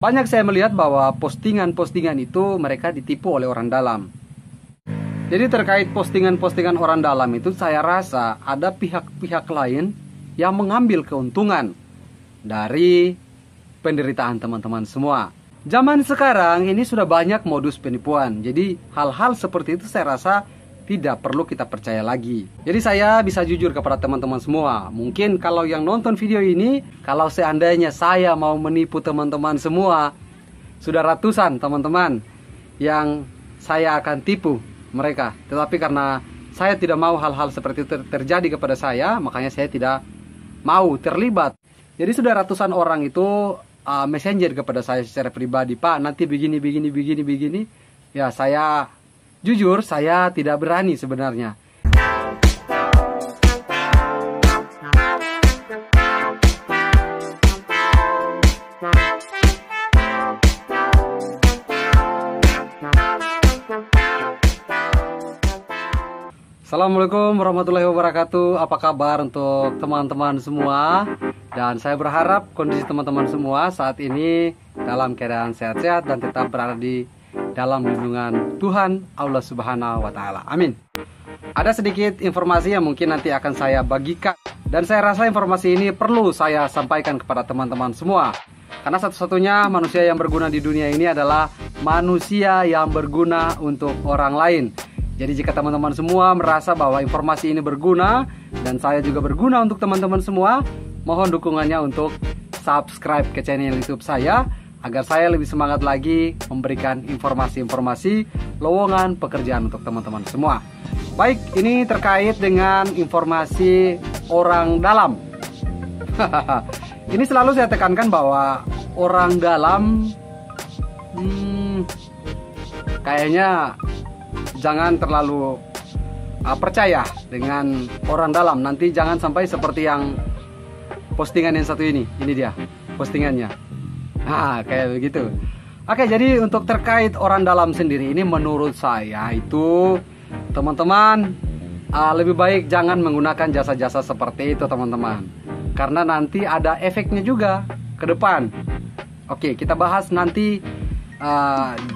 banyak saya melihat bahwa postingan-postingan itu mereka ditipu oleh orang dalam. Jadi terkait postingan-postingan orang dalam itu, saya rasa ada pihak-pihak lain yang mengambil keuntungan dari penderitaan teman-teman semua. Zaman sekarang ini sudah banyak modus penipuan. Jadi hal-hal seperti itu saya rasa tidak perlu kita percaya lagi. Jadi saya bisa jujur kepada teman-teman semua. Mungkin kalau yang nonton video ini, kalau seandainya saya mau menipu teman-teman semua, sudah ratusan teman-teman yang saya akan tipu mereka. Tetapi karena saya tidak mau hal-hal seperti itu terjadi kepada saya, makanya saya tidak mau terlibat. Jadi sudah ratusan orang itu messenger kepada saya secara pribadi, Pak, nanti begini. Ya, saya jujur, saya tidak berani sebenarnya. Assalamualaikum warahmatullahi wabarakatuh. Apa kabar untuk teman-teman semua? Dan saya berharap kondisi teman-teman semua saat ini dalam keadaan sehat-sehat dan tetap berada di dalam lindungan Tuhan Allah Subhanahu wa Ta'ala. Amin. Ada sedikit informasi yang mungkin nanti akan saya bagikan, dan saya rasa informasi ini perlu saya sampaikan kepada teman-teman semua, karena satu-satunya manusia yang berguna di dunia ini adalah manusia yang berguna untuk orang lain. Jadi jika teman-teman semua merasa bahwa informasi ini berguna dan saya juga berguna untuk teman-teman semua, mohon dukungannya untuk subscribe ke channel YouTube saya, agar saya lebih semangat lagi memberikan informasi-informasi lowongan pekerjaan untuk teman-teman semua. Baik, ini terkait dengan informasi orang dalam. Ini selalu saya tekankan bahwa orang dalam kayaknya jangan terlalu percaya dengan orang dalam. Nanti jangan sampai seperti yang postingan yang satu ini. Ini dia postingannya. Nah, kayak begitu. Oke, jadi untuk terkait orang dalam sendiri ini, menurut saya itu teman-teman lebih baik jangan menggunakan jasa-jasa seperti itu teman-teman, karena nanti ada efeknya juga ke depan. Oke, kita bahas nanti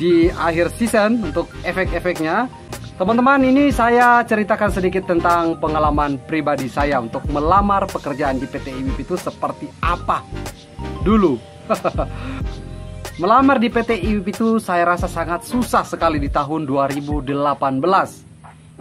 di akhir season untuk efek-efeknya. Teman-teman, ini saya ceritakan sedikit tentang pengalaman pribadi saya untuk melamar pekerjaan di PT IWIP itu seperti apa dulu. Melamar di PT IWIP itu saya rasa sangat susah sekali di tahun 2018.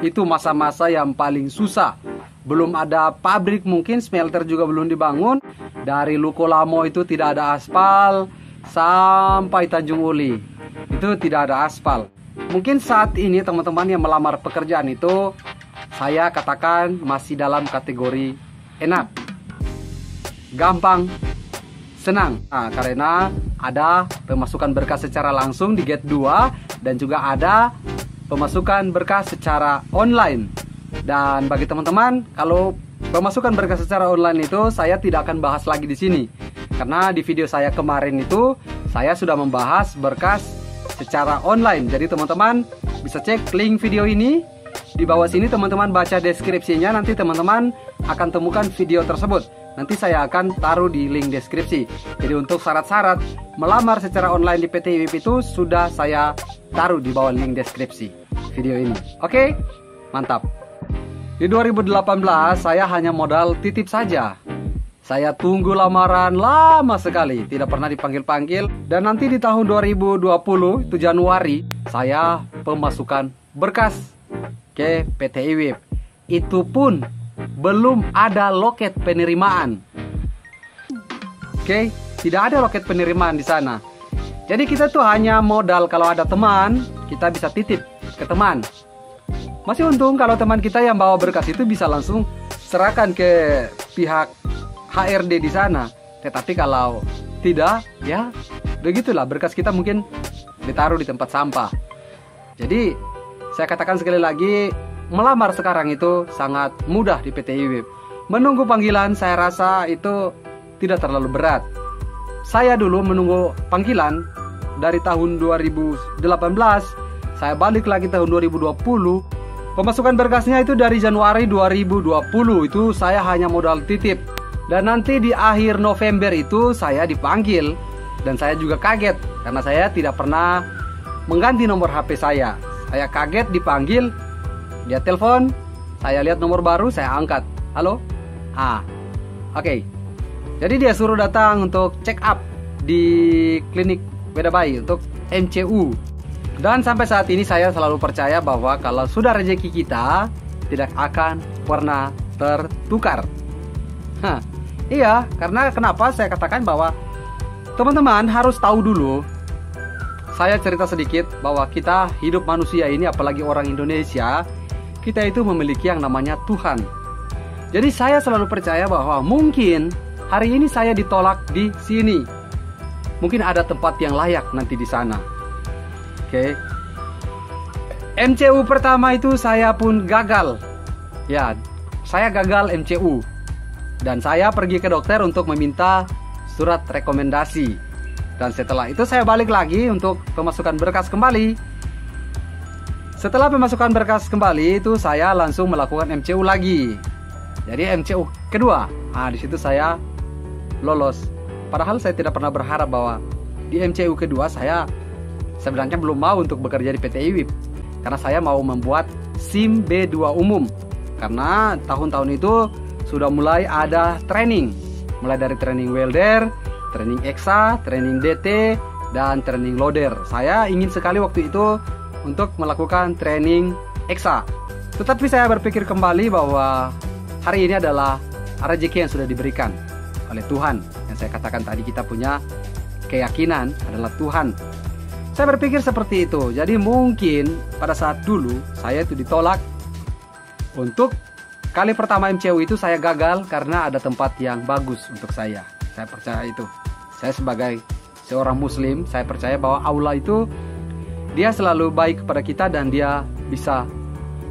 Itu masa-masa yang paling susah. Belum ada pabrik, mungkin smelter juga belum dibangun. Dari Luko Lamo itu tidak ada aspal, sampai Tanjung Uli itu tidak ada aspal. Mungkin saat ini teman-teman yang melamar pekerjaan itu, saya katakan masih dalam kategori enak, gampang, senang. Nah, karena ada pemasukan berkas secara langsung di gate 2 dan juga ada pemasukan berkas secara online. Dan bagi teman-teman, kalau pemasukan berkas secara online itu saya tidak akan bahas lagi di sini, karena di video saya kemarin itu saya sudah membahas berkas secara online. Jadi teman-teman bisa cek link video ini di bawah sini, teman-teman baca deskripsinya, nanti teman-teman akan temukan video tersebut. Nanti saya akan taruh di link deskripsi. Jadi untuk syarat-syarat melamar secara online di PT IWIP itu sudah saya taruh di bawah link deskripsi video ini. Oke, mantap. Di 2018 saya hanya modal titip saja. Saya tunggu lamaran lama sekali, tidak pernah dipanggil-panggil. Dan nanti di tahun 2020, itu Januari, saya pemasukan berkas ke PT IWIP. Itu pun belum ada loket penerimaan. Oke, tidak ada loket penerimaan di sana. Jadi kita tuh hanya modal, kalau ada teman, kita bisa titip ke teman. Masih untung kalau teman kita yang bawa berkas itu bisa langsung serahkan ke pihak HRD di sana. Tetapi kalau tidak, ya begitulah, berkas kita mungkin ditaruh di tempat sampah. Jadi saya katakan sekali lagi, melamar sekarang itu sangat mudah di PT IWIP. Menunggu panggilan saya rasa itu tidak terlalu berat. Saya dulu menunggu panggilan dari tahun 2018, saya balik lagi tahun 2020. Pemasukan berkasnya itu dari Januari 2020, itu saya hanya modal titip. Dan nanti di akhir November itu saya dipanggil Dan saya juga kaget karena saya tidak pernah mengganti nomor HP saya. Saya kaget dipanggil, dia telepon, saya lihat nomor baru, saya angkat. Halo? Oke. Jadi dia suruh datang untuk check up di klinik beda bayi untuk MCU. Dan sampai saat ini saya selalu percaya bahwa kalau sudah rezeki kita tidak akan pernah tertukar. Iya, karena kenapa saya katakan bahwa teman-teman harus tahu dulu. Saya cerita sedikit bahwa kita hidup manusia ini, apalagi orang Indonesia, kita itu memiliki yang namanya Tuhan. Jadi saya selalu percaya bahwa mungkin hari ini saya ditolak di sini, mungkin ada tempat yang layak nanti di sana. Oke. MCU pertama itu saya pun gagal. Ya, saya gagal MCU. Dan saya pergi ke dokter untuk meminta surat rekomendasi. Dan setelah itu saya balik lagi untuk pemasukan berkas kembali. Setelah pemasukan berkas kembali itu saya langsung melakukan MCU lagi. Jadi MCU kedua. Di situ saya lolos. Padahal saya tidak pernah berharap bahwa di MCU kedua saya sebenarnya belum mau untuk bekerja di PT IWIB. Karena saya mau membuat SIM B2 umum. Karena tahun-tahun itu sudah mulai ada training. Mulai dari training welder, training EXA, training DT, dan training loader. Saya ingin sekali waktu itu untuk melakukan training EXA. Tetapi saya berpikir kembali bahwa hari ini adalah rezeki yang sudah diberikan oleh Tuhan. Yang saya katakan tadi, kita punya keyakinan adalah Tuhan. Saya berpikir seperti itu. Jadi mungkin pada saat dulu saya itu ditolak. Untuk kali pertama MCU itu saya gagal karena ada tempat yang bagus untuk saya. Saya percaya itu. Saya sebagai seorang muslim, saya percaya bahwa Allah itu dia selalu baik kepada kita dan dia bisa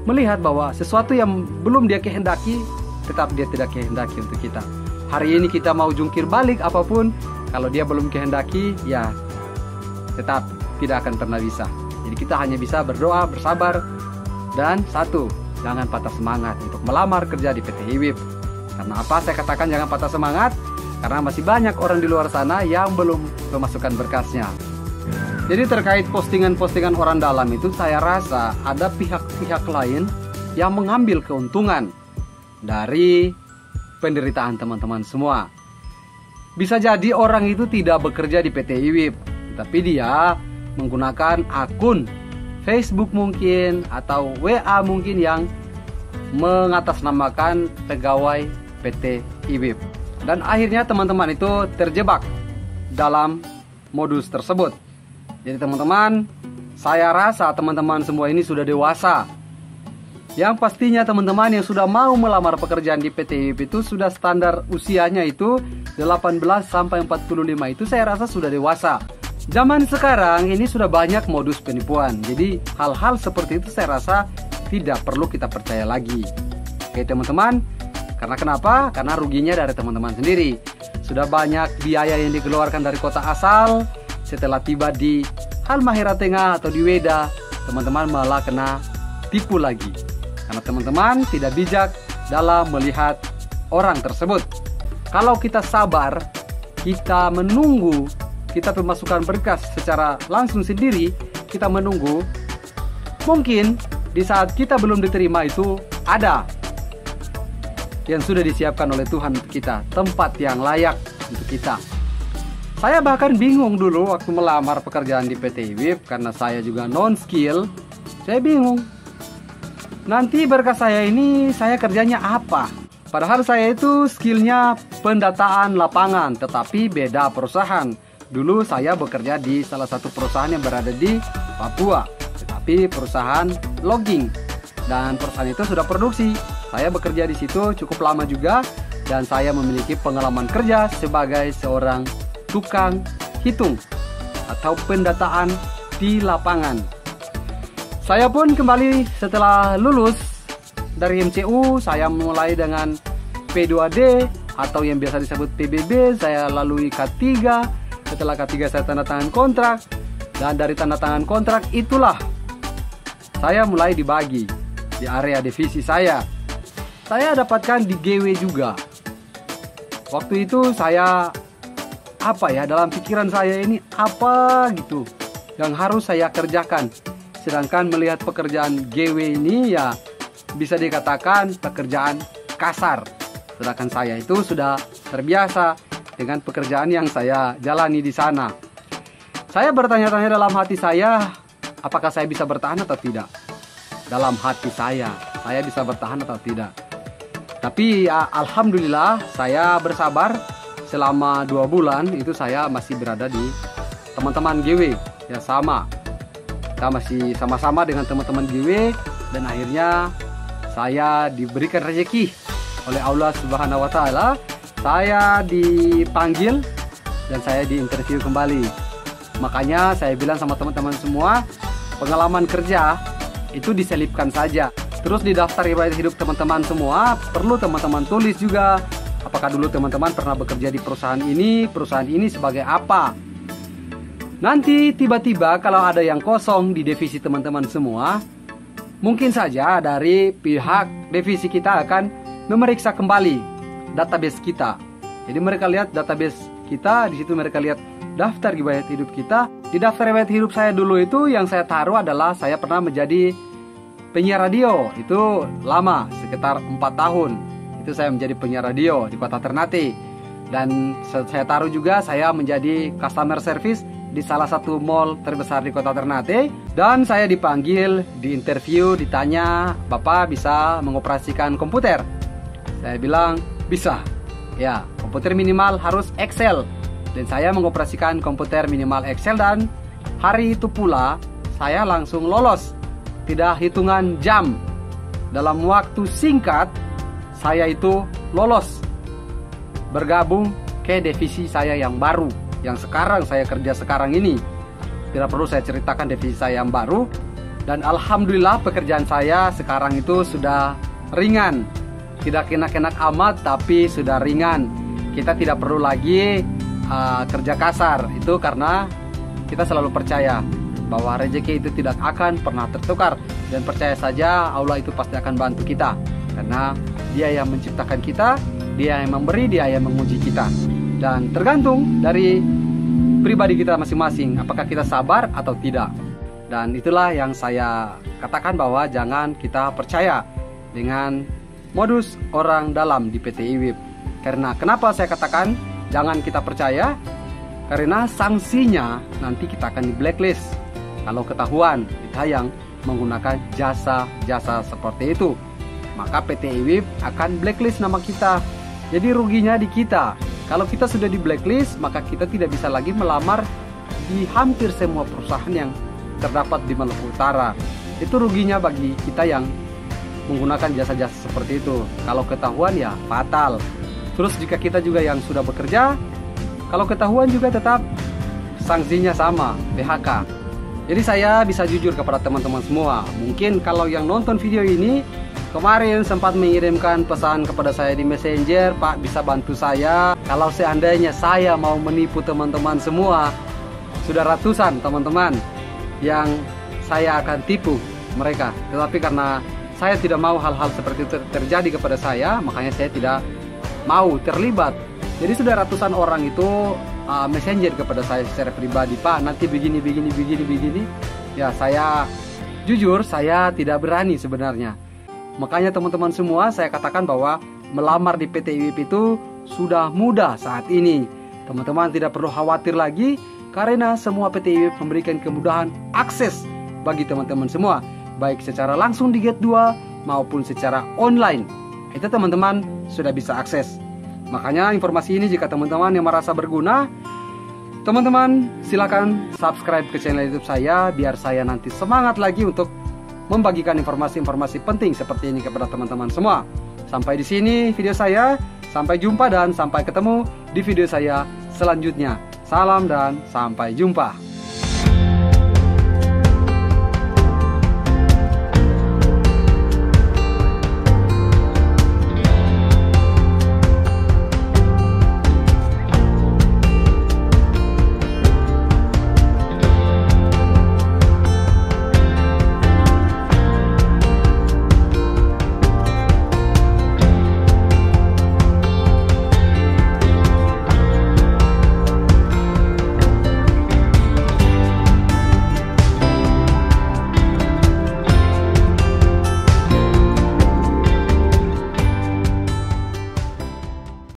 melihat bahwa sesuatu yang belum dia kehendaki, tetap dia tidak kehendaki untuk kita. Hari ini kita mau jungkir balik apapun, kalau dia belum kehendaki, ya tetap tidak akan pernah bisa. Jadi kita hanya bisa berdoa, bersabar, dan satu, jangan patah semangat untuk melamar kerja di PT IWIB. Karena apa saya katakan jangan patah semangat? Karena masih banyak orang di luar sana yang belum memasukkan berkasnya. Jadi terkait postingan-postingan orang dalam itu, saya rasa ada pihak-pihak lain yang mengambil keuntungan dari penderitaan teman-teman semua. Bisa jadi orang itu tidak bekerja di PT IWIB, tapi dia menggunakan akun Facebook mungkin atau WA mungkin yang mengatasnamakan pegawai PT IWIB. Dan akhirnya teman-teman itu terjebak dalam modus tersebut. Jadi teman-teman, saya rasa teman-teman semua ini sudah dewasa. Yang pastinya teman-teman yang sudah mau melamar pekerjaan di PT IWIB itu sudah standar usianya itu 18 sampai 45, itu saya rasa sudah dewasa. Zaman sekarang ini sudah banyak modus penipuan. Jadi hal-hal seperti itu saya rasa tidak perlu kita percaya lagi. Oke teman-teman, karena kenapa? Karena ruginya dari teman-teman sendiri. Sudah banyak biaya yang dikeluarkan dari kota asal. Setelah tiba di Halmahera Tengah atau di Weda, teman-teman malah kena tipu lagi. Karena teman-teman tidak bijak dalam melihat orang tersebut. Kalau kita sabar, kita menunggu, kita memasukkan berkas secara langsung sendiri, kita menunggu, mungkin di saat kita belum diterima itu ada yang sudah disiapkan oleh Tuhan untuk kita, tempat yang layak untuk kita. Saya bahkan bingung dulu waktu melamar pekerjaan di PT IWIB, karena saya juga non-skill. Saya bingung, nanti berkas saya ini saya kerjanya apa? Padahal saya itu skillnya pendataan lapangan, tetapi beda perusahaan. Dulu saya bekerja di salah satu perusahaan yang berada di Papua, tetapi perusahaan logging, dan perusahaan itu sudah produksi. Saya bekerja di situ cukup lama juga, dan saya memiliki pengalaman kerja sebagai seorang tukang hitung atau pendataan di lapangan. Saya pun kembali setelah lulus dari MCU, saya mulai dengan P2D atau yang biasa disebut PBB, saya lalui K3. Setelah K3 saya tanda tangan kontrak, dan dari tanda tangan kontrak itulah saya mulai dibagi di area divisi saya. Saya dapatkan di GW juga. Waktu itu saya apa ya, dalam pikiran saya ini apa gitu yang harus saya kerjakan. Sedangkan melihat pekerjaan GW ini ya bisa dikatakan pekerjaan kasar. Sedangkan saya itu sudah terbiasa dengan pekerjaan yang saya jalani di sana. Saya bertanya-tanya dalam hati saya, apakah saya bisa bertahan atau tidak? Dalam hati saya bisa bertahan atau tidak? Tapi ya, alhamdulillah saya bersabar. Selama 2 bulan itu saya masih berada di teman-teman GW. Ya sama, kita masih sama-sama dengan teman-teman GW. Dan akhirnya saya diberikan rezeki oleh Allah Subhanahu wa Ta'ala. Saya dipanggil dan saya diinterview kembali. Makanya saya bilang sama teman-teman semua, pengalaman kerja itu diselipkan saja. Terus di daftar riwayat hidup teman-teman semua perlu teman-teman tulis juga. Apakah dulu teman-teman pernah bekerja di perusahaan ini sebagai apa? Nanti tiba-tiba kalau ada yang kosong di divisi teman-teman semua, mungkin saja dari pihak divisi kita akan memeriksa kembali database kita. Jadi mereka lihat database kita, di situ mereka lihat daftar riwayat hidup kita. Di daftar riwayat hidup saya dulu itu yang saya taruh adalah saya pernah menjadi penyiar radio. Itu lama, sekitar 4 tahun. Itu saya menjadi penyiar radio di Kota Ternate. Dan saya taruh juga saya menjadi customer service di salah satu mall terbesar di Kota Ternate. Dan saya dipanggil, diinterview, ditanya, Bapak bisa mengoperasikan komputer? Saya bilang, bisa. Ya, komputer minimal harus Excel. Dan saya mengoperasikan komputer minimal Excel dan hari itu pula saya langsung lolos. Tidak hitungan jam. Dalam waktu singkat, saya itu lolos bergabung ke divisi saya yang baru, yang sekarang saya kerja sekarang ini. Tidak perlu saya ceritakan divisi saya yang baru. Dan alhamdulillah pekerjaan saya sekarang itu sudah ringan. Tidak enak-enak amat, tapi sudah ringan. Kita tidak perlu lagi kerja kasar. Itu karena kita selalu percaya bahwa rezeki itu tidak akan pernah tertukar. Dan percaya saja Allah itu pasti akan bantu kita. Karena Dia yang menciptakan kita, Dia yang memberi, Dia yang menguji kita. Dan tergantung dari pribadi kita masing-masing, apakah kita sabar atau tidak. Dan itulah yang saya katakan bahwa jangan kita percaya dengan modus orang dalam di PT IWIB. Karena kenapa saya katakan jangan kita percaya? Karena sanksinya nanti kita akan di blacklist kalau ketahuan kita yang menggunakan jasa-jasa seperti itu. Maka PT IWIB akan blacklist nama kita. Jadi ruginya di kita. Kalau kita sudah di blacklist, maka kita tidak bisa lagi melamar di hampir semua perusahaan yang terdapat di Maluku Utara. Itu ruginya bagi kita yang menggunakan jasa-jasa seperti itu. Kalau ketahuan ya fatal. Terus jika kita juga yang sudah bekerja, kalau ketahuan juga tetap sanksinya sama, PHK. Jadi saya bisa jujur kepada teman-teman semua. Mungkin kalau yang nonton video ini kemarin sempat mengirimkan pesan kepada saya di Messenger, Pak bisa bantu saya. Kalau seandainya saya mau menipu teman-teman semua, sudah ratusan teman-teman yang saya akan tipu mereka. Tetapi karena saya tidak mau hal-hal seperti itu terjadi kepada saya, makanya saya tidak mau terlibat. Jadi sudah ratusan orang itu messenger kepada saya secara pribadi, Pak nanti begini. Ya saya jujur saya tidak berani sebenarnya. Makanya teman-teman semua saya katakan bahwa melamar di PT IWIB itu sudah mudah saat ini. Teman-teman tidak perlu khawatir lagi karena semua PT IWIB memberikan kemudahan akses bagi teman-teman semua. Baik secara langsung di Gate 2 maupun secara online. Itu teman-teman sudah bisa akses. Makanya informasi ini jika teman-teman yang merasa berguna, teman-teman silakan subscribe ke channel YouTube saya biar saya nanti semangat lagi untuk membagikan informasi-informasi penting seperti ini kepada teman-teman semua. Sampai di sini video saya. Sampai jumpa dan sampai ketemu di video saya selanjutnya. Salam dan sampai jumpa.